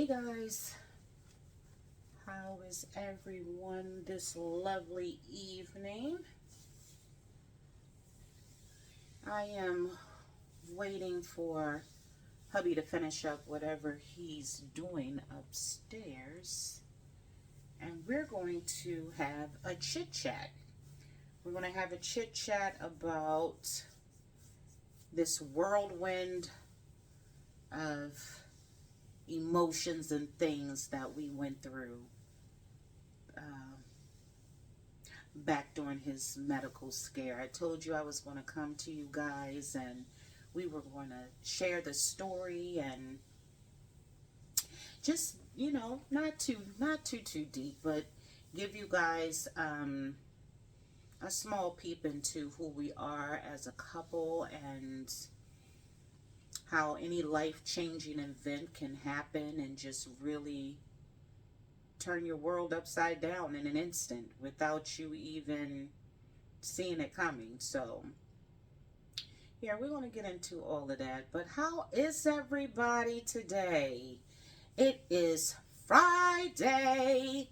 Hey guys, how is everyone this lovely evening? I am waiting for hubby to finish up whatever he's doing upstairs, and we're going to have a chit chat. We're going to have a chit chat about this whirlwind of emotions and things that we went through back during his medical scare. I told you I was going to come to you guys and we were going to share the story and just, not too deep, but give you guys a small peep into who we are as a couple and how any life-changing event can happen and just really turn your world upside down in an instant without you even seeing it coming. So, yeah, we're going to get into all of that. But how is everybody today? It is Friday,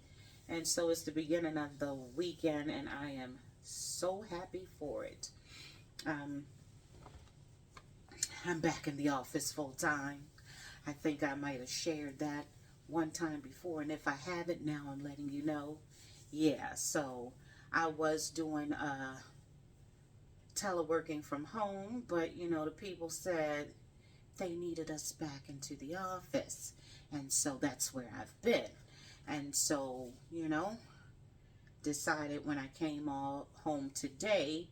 and so it's the beginning of the weekend, and I am so happy for it. I'm back in the office full time. I think I might have shared that one time before, and if I haven't, now I'm letting you know. Yeah, so I was doing teleworking from home, but the people said they needed us back into the office, and so that's where I've been. And so, decided when I came all home today,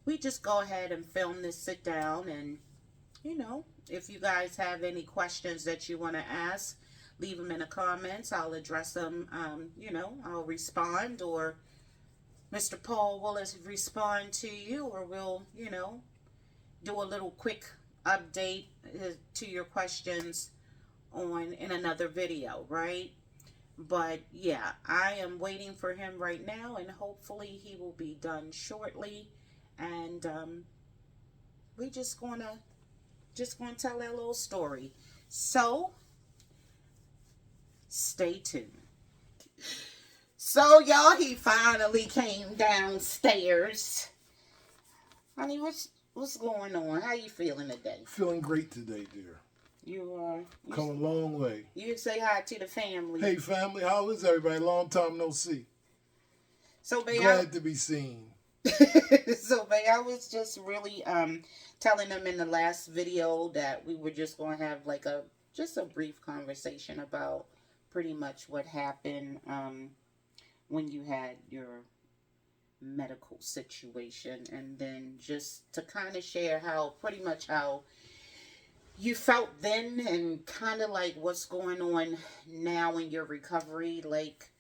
we just go ahead and film this sit down, and if you guys have any questions that you want to ask, leave them in the comments. I'll address them. I'll respond, or Mr. Paul will respond to you, or we'll, do a little quick update to your questions in another video, right? But yeah, I am waiting for him right now, and hopefully he will be done shortly. And we just gonna tell that little story. So stay tuned. So y'all, he finally came downstairs. Honey, what's going on? How you feeling today? Feeling great today, dear. You come a long way. You say hi to the family. Hey family, how is everybody? Long time no see. So babe, glad to be seen. So babe, I was just really telling them in the last video that we were just going to have like a brief conversation about pretty much what happened when you had your medical situation, and then just to kind of share how you felt then and kind of like what's going on now in your recovery. Like,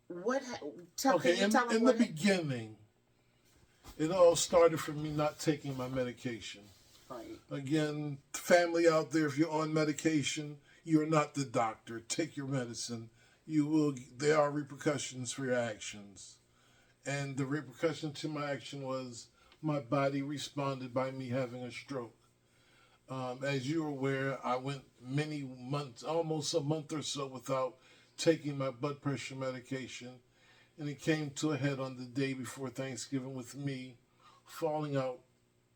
what? In the beginning, it all started from me not taking my medication. Right. Again, family out there, if you're on medication, you're not the doctor. Take your medicine. There are repercussions for your actions. And the repercussion to my action was my body responded by me having a stroke. As you're aware, I went many months, almost a month or so, without taking my blood pressure medication. And it came to a head on the day before Thanksgiving with me falling out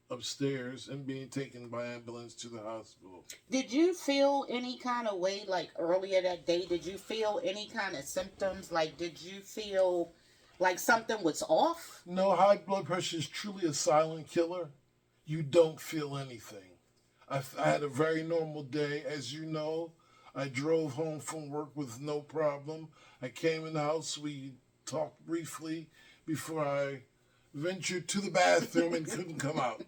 upstairs and being taken by ambulance to the hospital. Did you feel any kind of way, like earlier that day? Did you feel any kind of symptoms? Like, did you feel like something was off? No, high blood pressure is truly a silent killer. You don't feel anything. I had a very normal day. As you know, I drove home from work with no problem. I came in the house. We talked briefly before I ventured to the bathroom and couldn't come out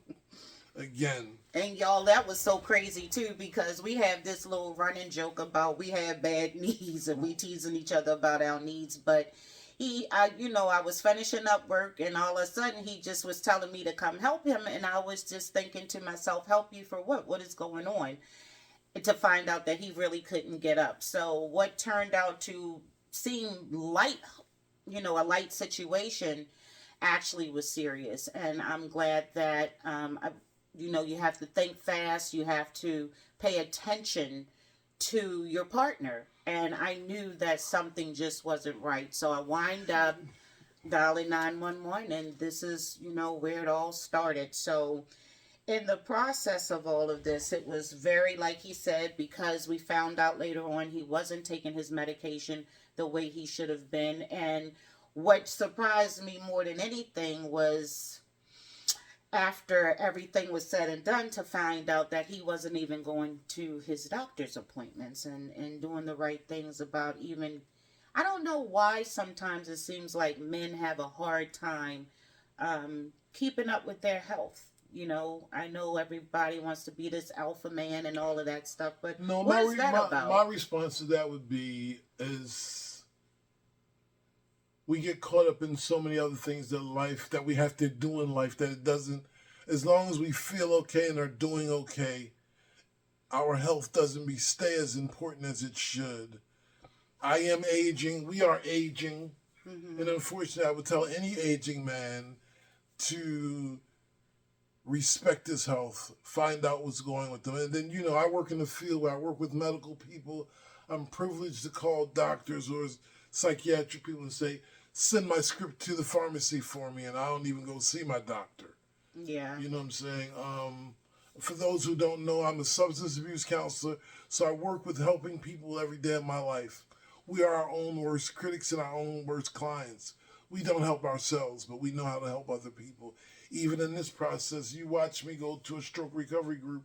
again. And y'all, that was so crazy too, because we have this little running joke about we have bad knees and we teasing each other about our knees. But I was finishing up work, and all of a sudden he just was telling me to come help him, and I was just thinking to myself, help you for what? What is going on? And to find out that he really couldn't get up. So what turned out to seem light, a light situation, actually was serious. And I'm glad that you have to think fast. You have to pay attention to your partner. And I knew that something just wasn't right. So I wind up dialing 911, and this is, where it all started. So in the process of all of this, it was very, like he said, because we found out later on he wasn't taking his medication the way he should have been. And what surprised me more than anything was after everything was said and done to find out that he wasn't even going to his doctor's appointments and doing the right things about even. I don't know why sometimes it seems like men have a hard time keeping up with their health. I know everybody wants to be this alpha man and all of that stuff, but No, what is that about? my response to that would be is we get caught up in so many other things that we have to do in life that it doesn't. As long as we feel okay and are doing okay, our health doesn't stay as important as it should. I am aging. We are aging, and unfortunately, I would tell any aging man to respect his health, find out what's going with them. And then, I work in the field where I work with medical people. I'm privileged to call doctors or psychiatric people and say, send my script to the pharmacy for me, and I don't even go see my doctor. Yeah. You know what I'm saying? For those who don't know, I'm a substance abuse counselor, so I work with helping people every day of my life. We are our own worst critics and our own worst clients. We don't help ourselves, but we know how to help other people. Even in this process, you watch me go to a stroke recovery group,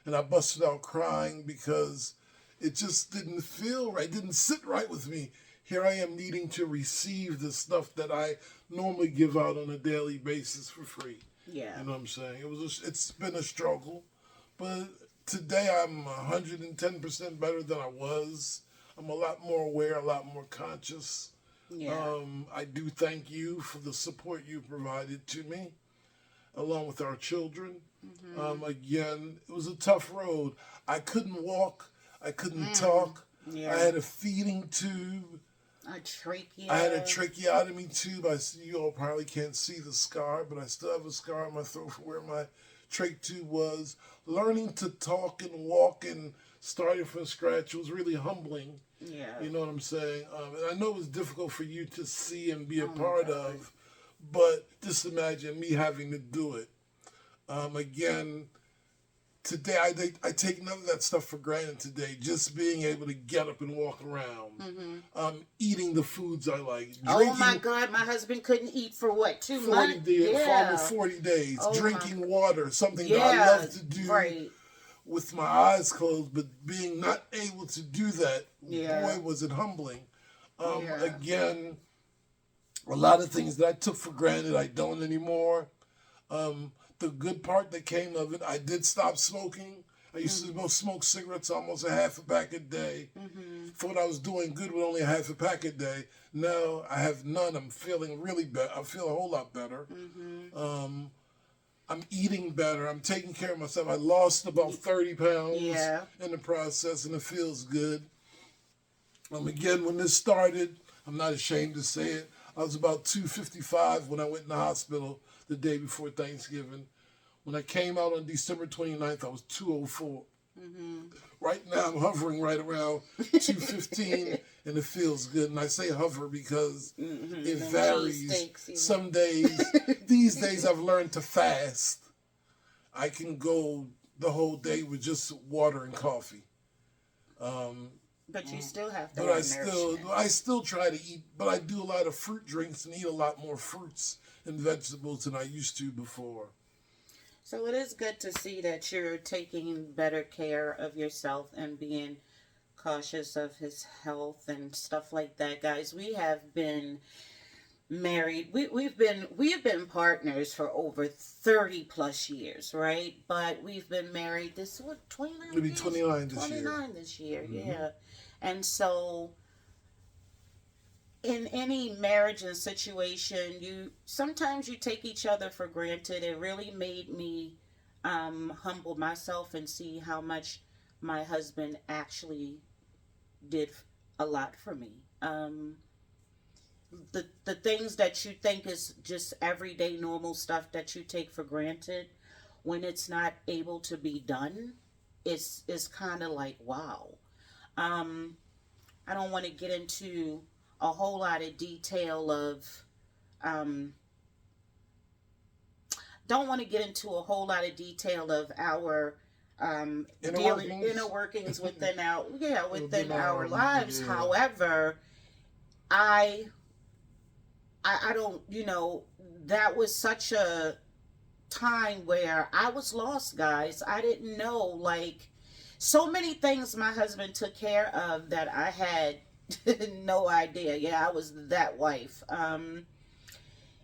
and I busted out crying because it just didn't feel right, didn't sit right with me. Here I am needing to receive the stuff that I normally give out on a daily basis for free. Yeah. You know what I'm saying? It's been a struggle, but today I'm 110% better than I was. I'm a lot more aware, a lot more conscious. Yeah. I do thank you for the support you provided to me, along with our children. Again, it was a tough road. I couldn't walk. I couldn't talk. Yeah. I had a feeding tube. A trachea. I had a tracheotomy tube. You all probably can't see the scar, but I still have a scar on my throat from where my trach tube was. Learning to talk and walk and starting from scratch was really humbling. Yeah. You know what I'm saying? And I know it was difficult for you to see and be a part of, but just imagine me having to do it. Again, today I take none of that stuff for granted today. Just being able to get up and walk around, eating the foods I like. Oh my God, my husband couldn't eat for what, 2 months? For almost 40 days. Oh drinking water, something that I love to do. Right. With my eyes closed, but being not able to do that, boy, was it humbling. Again, a lot of things that I took for granted, I don't anymore. The good part that came of it, I did stop smoking. I used to smoke cigarettes almost a half a pack a day. Thought I was doing good with only a half a pack a day. Now I have none. I'm feeling really better. I feel a whole lot better. I'm eating better. I'm taking care of myself. I lost about 30 pounds in the process, and it feels good. Again, when this started, I'm not ashamed to say it, I was about 255 when I went in the hospital the day before Thanksgiving. When I came out on December 29th, I was 204. Right now, I'm hovering right around 215, and it feels good. And I say hover because it varies. Some days, these days, I've learned to fast. I can go the whole day with just water and coffee. But you still have to. But I still try to eat. But I do a lot of fruit drinks and eat a lot more fruits and vegetables than I used to before. So it is good to see that you're taking better care of yourself and being cautious of his health and stuff like that, guys. We have been married. We've been partners for over 30 plus years, right? But we've been married 29 It'll be 29 this year. 29 this year, yeah. And so in any marriage and situation, sometimes you take each other for granted. It really made me humble myself and see how much my husband actually did a lot for me. The things that you think is just everyday normal stuff that you take for granted, when it's not able to be done, it's kind of like wow. I don't want to get into a whole lot of detail of um, don't want to get into a whole lot of detail of our Inner dealing workings. inner workings within our within Within our our, lives. yeah. However, I I don't, that was such a time where I was lost, guys. I didn't know, like, so many things my husband took care of that I had no idea. Yeah, I was that wife.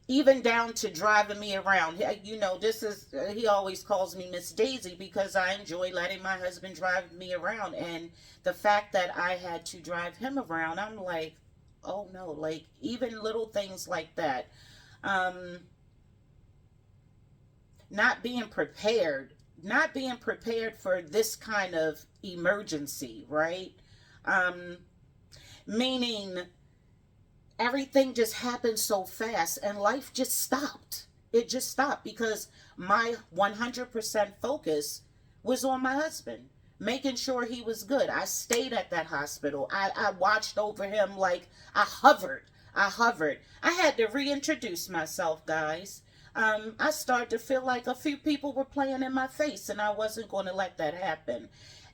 Even down to driving me around. This is, he always calls me Miss Daisy because I enjoy letting my husband drive me around. And the fact that I had to drive him around, I'm like, oh no, like, even little things like that. Um, not being prepared, not being prepared for this kind of emergency, right? Um, Meaning everything just happened so fast and life just stopped. It just stopped because my 100% focus was on my husband, making sure he was good. I stayed at that hospital. I watched over him, like I hovered. I hovered. I had to reintroduce myself, guys. I started to feel like a few people were playing in my face, and I wasn't going to let that happen.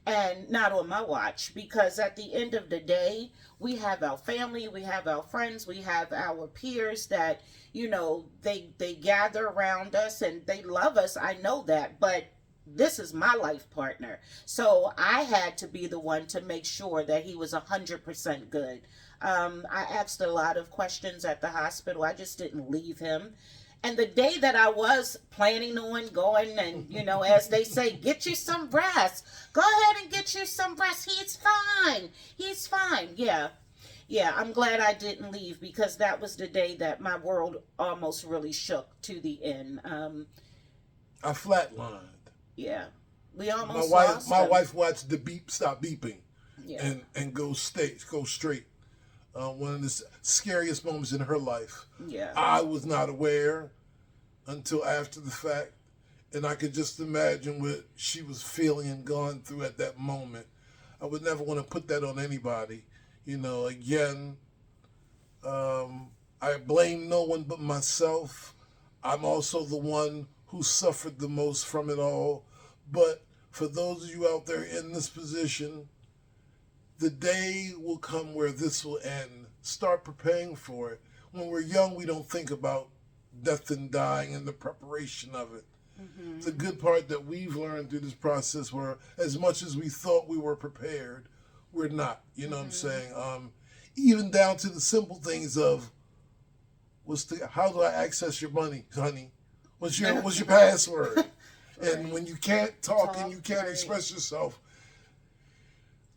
And not on my watch, because at the end of the day, we have our family, we have our friends, we have our peers that, they gather around us and they love us. I know that, but this is my life partner. So I had to be the one to make sure that he was 100% good. I asked a lot of questions at the hospital. I just didn't leave him. And the day that I was planning on going and, as they say, get you some rest. Go ahead and get you some rest. He's fine. He's fine. Yeah. Yeah, I'm glad I didn't leave because that was the day that my world almost really shook to the end. I flatlined. Yeah. We My almost wife, lost my him. wife watched the beep stop beeping, Yeah. and go straight. One of the scariest moments in her life. Yeah. I was not aware until after the fact, and I could just imagine what she was feeling and going through at that moment. I would never want to put that on anybody. Again, I blame no one but myself. I'm also the one who suffered the most from it all. But for those of you out there in this position, the day will come where this will end. Start preparing for it. When we're young, we don't think about death and dying and the preparation of it. Mm-hmm. The good part that we've learned through this process where as much as we thought we were prepared, we're not. You know what I'm saying? Even down to the simple things of how do I access your money, honey? What's your password? Right. And when you can't talk and you can't right. express yourself,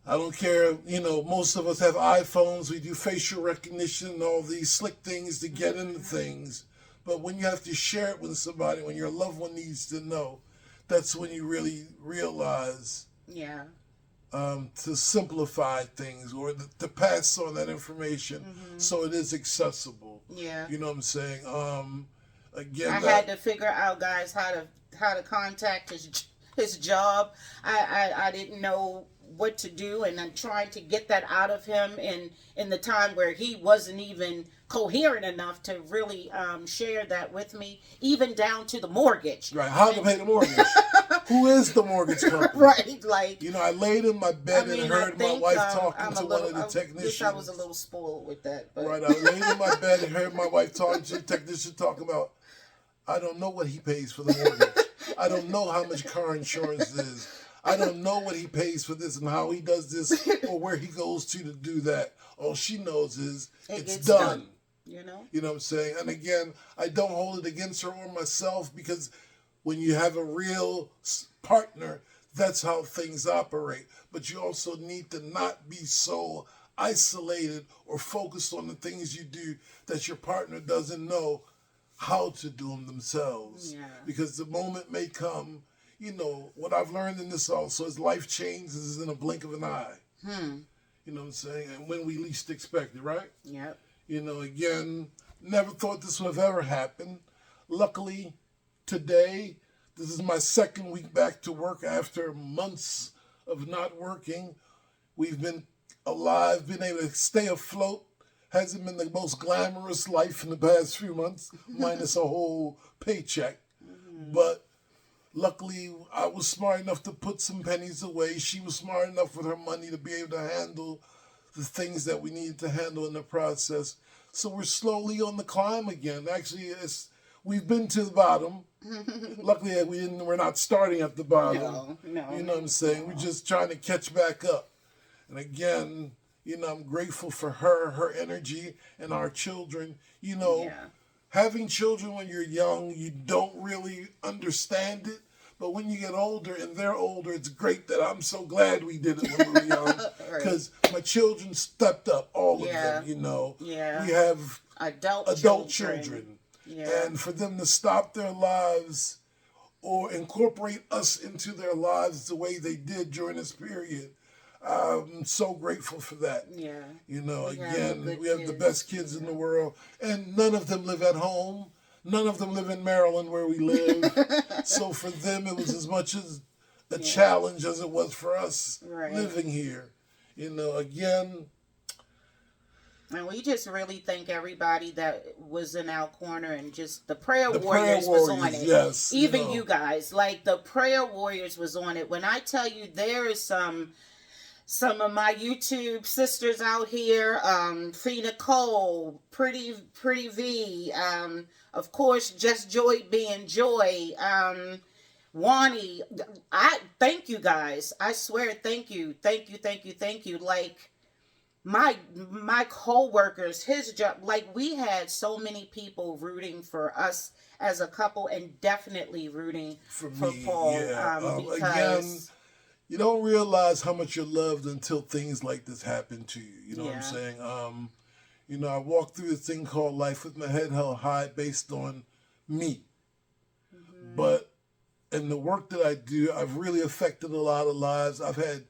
I don't care. Most of us have iPhones. We do facial recognition and all these slick things to get into things. But when you have to share it with somebody, when your loved one needs to know, that's when you really realize Yeah. to simplify things or to pass on that information so it is accessible. Yeah. You know what I'm saying? Again, I had to figure out, guys, how to contact his job. I didn't know what to do, and I'm trying to get that out of him in the time where he wasn't even coherent enough to really share that with me, even down to the mortgage. right. How to pay the mortgage? Who is the mortgage company? Right, like. I laid in my bed and heard my wife talking to one of the technicians. I guess I was a little spoiled with that. But. Right, I laid in my bed and heard my wife talking to the technician talking about, I don't know what he pays for the mortgage. I don't know how much car insurance is. I don't know what he pays for this and how he does this or where he goes to do that. All she knows is it's done. You know? You know what I'm saying? And again, I don't hold it against her or myself because when you have a real partner, that's how things operate. But you also need to not be so isolated or focused on the things you do that your partner doesn't know how to do them themselves. Yeah. Because the moment may come, what I've learned in this also is life changes in a blink of an eye. You know what I'm saying? And when we least expect it, right? Yep. Again, never thought this would have ever happened. Luckily, today, this is my second week back to work after months of not working. We've been alive, been able to stay afloat. Hasn't been the most glamorous life in the past few months, minus a whole paycheck. But luckily, I was smart enough to put some pennies away. She was smart enough with her money to be able to handle the things that we needed to handle in the process. So we're slowly on the climb again. Actually, we've been to the bottom. Luckily, we're not starting at the bottom. No. You know what I'm saying? We're just trying to catch back up. And again, I'm grateful for her energy, and our children. Having children when you're young, you don't really understand it. But when you get older and they're older, it's great that I'm so glad we did it when we were young. Because my children stepped up, all of them, Yeah. We have adult children. Yeah. And for them to stop their lives or incorporate us into their lives the way they did during this period, I'm so grateful for that. Yeah. We have the best kids in the world, and none of them live at home. None of them live in Maryland where we live. So for them, it was as much as a challenge as it was for us living here. Again. And we just really thank everybody that was in our corner, and just the prayer warriors was on it. Yes. Even you guys, like the prayer warriors was on it. When I tell you, there is some of my YouTube sisters out here, Fee Nicole, Pretty V, of course, Just Joy being Joy, Wani. I thank you guys. I swear, thank you. Like my co-workers, his job, like we had so many people rooting for us as a couple, and definitely rooting for Paul. Because again, you don't realize how much you're loved until things like this happen to you. You know what I'm saying? I walked through this thing called life with my head held high based on me. Mm-hmm. But in the work that I do, I've really affected a lot of lives. I've had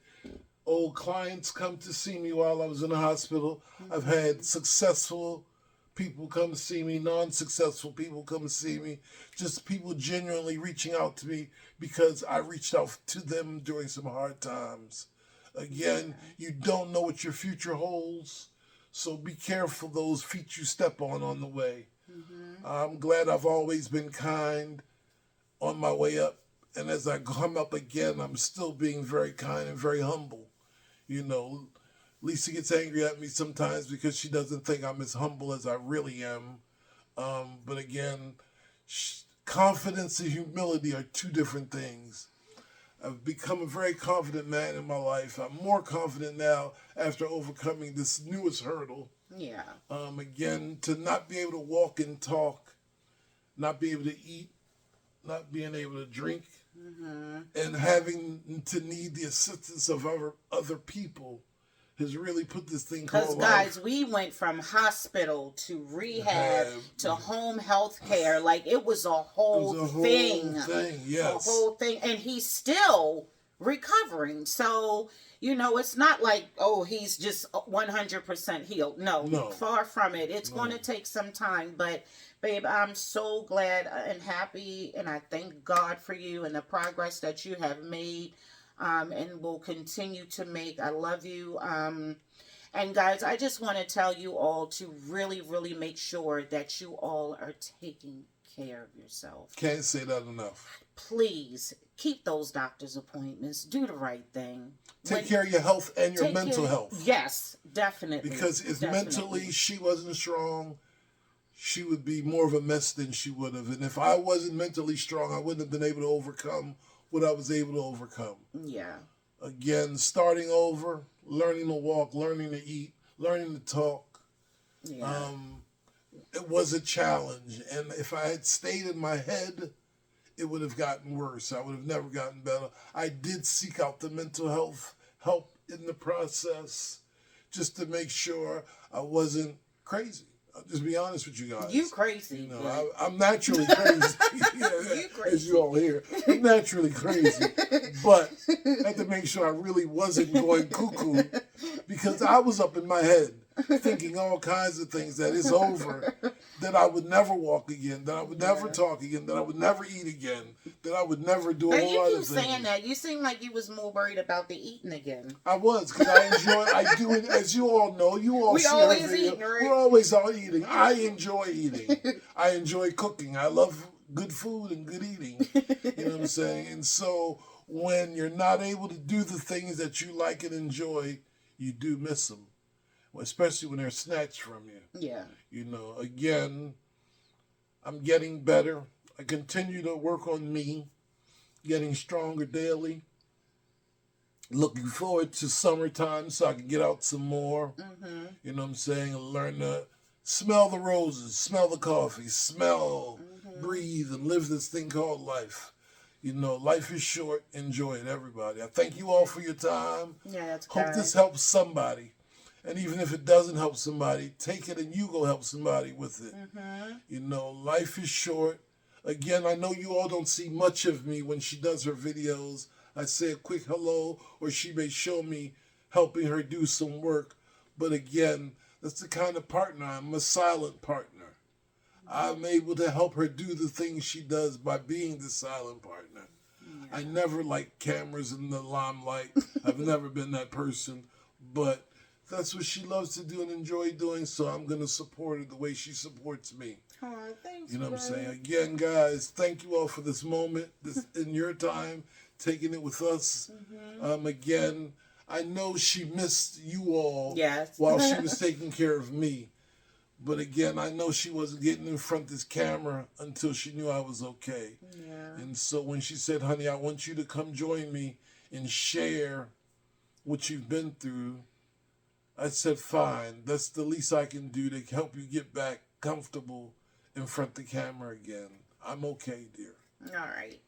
old clients come to see me while I was in the hospital. Mm-hmm. I've had successful people come see me, non-successful people come see me, just people genuinely reaching out to me because I reached out to them during some hard times. Again, you don't know what your future holds, so be careful those feet you step on the way. Mm-hmm. I'm glad I've always been kind on my way up, and as I come up again, I'm still being very kind and very humble. Lisa gets angry at me sometimes because she doesn't think I'm as humble as I really am. But again, confidence and humility are two different things. I've become a very confident man in my life. I'm more confident now after overcoming this newest hurdle. Yeah. Again, to not be able to walk and talk, not be able to eat, not being able to drink, and having to need the assistance of other people has really put this thing called life. Because, guys, we went from hospital to rehab to home health care. Like, it was a whole thing. Yes. A whole thing. And he's still recovering. So, it's not like, he's just 100% healed. No, far from it. It's going to take some time. But, babe, I'm so glad and happy, and I thank God for you and the progress that you have made. And will continue to make. I love you. And guys, I just want to tell you all to really, really make sure that you all are taking care of yourself. Can't say that enough. Please keep those doctor's appointments. Do the right thing. Take care of your health and your mental health. Yes, definitely. Because if mentally she wasn't strong, she would be more of a mess than she would have. And if I wasn't mentally strong, I wouldn't have been able to overcome what I was able to overcome. Yeah. Again, starting over, learning to walk, learning to eat, learning to talk. Yeah. It was a challenge. And if I had stayed in my head, it would have gotten worse. I would have never gotten better. I did seek out the mental health help in the process just to make sure I wasn't crazy. I'll just be honest with you guys. You crazy. I'm naturally crazy. You crazy. As you all hear. I'm naturally crazy. But I had to make sure I really wasn't going cuckoo because I was up in my head. thinking all kinds of things, that it's over, that I would never walk again, that I would never talk again, that I would never eat again, that I would never do a But whole you lot keep of things. saying that. You seem like you was more worried about the eating again. I was, because I do it, as you all know, you all We see always our video. eating, right? We're always out eating. I enjoy eating. I enjoy cooking. I love good food and good eating. You know what I'm saying? And so when you're not able to do the things that you like and enjoy, you do miss them, especially when they're snatched from you. Yeah. You know, again, I'm getting better. I continue to work on me, getting stronger daily. Looking forward to summertime so I can get out some more. Mm-hmm. You know what I'm saying? Learn to smell the roses, smell the coffee, smell, breathe, and live this thing called life. You know, life is short. Enjoy it, everybody. I thank you all for your time. Yeah, that's Hope good. this helps somebody. And even if it doesn't help somebody, take it and you go help somebody with it. Mm-hmm. You know, life is short. Again, I know you all don't see much of me when she does her videos. I say a quick hello, or she may show me helping her do some work. But again, that's the kind of partner I'm a silent partner. I'm able to help her do the things she does by being the silent partner. Yeah. I never liked cameras in the limelight. I've never been that person. But that's what she loves to do and enjoy doing, so I'm going to support her the way she supports me. Oh, thanks, you know what I'm brother. saying? Again, guys, thank you all for this moment, this in your time, taking it with us. Mm-hmm. Again, I know she missed you all Yes. while she was taking care of me. But again, I know she wasn't getting in front of this camera until she knew I was okay. Yeah. And so when she said, honey, I want you to come join me and share what you've been through, I said, fine. That's the least I can do to help you get back comfortable in front of the camera again. I'm okay, dear. All right.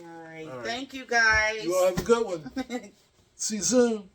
All right. All right. Thank you, guys. You all have a good one. See you soon.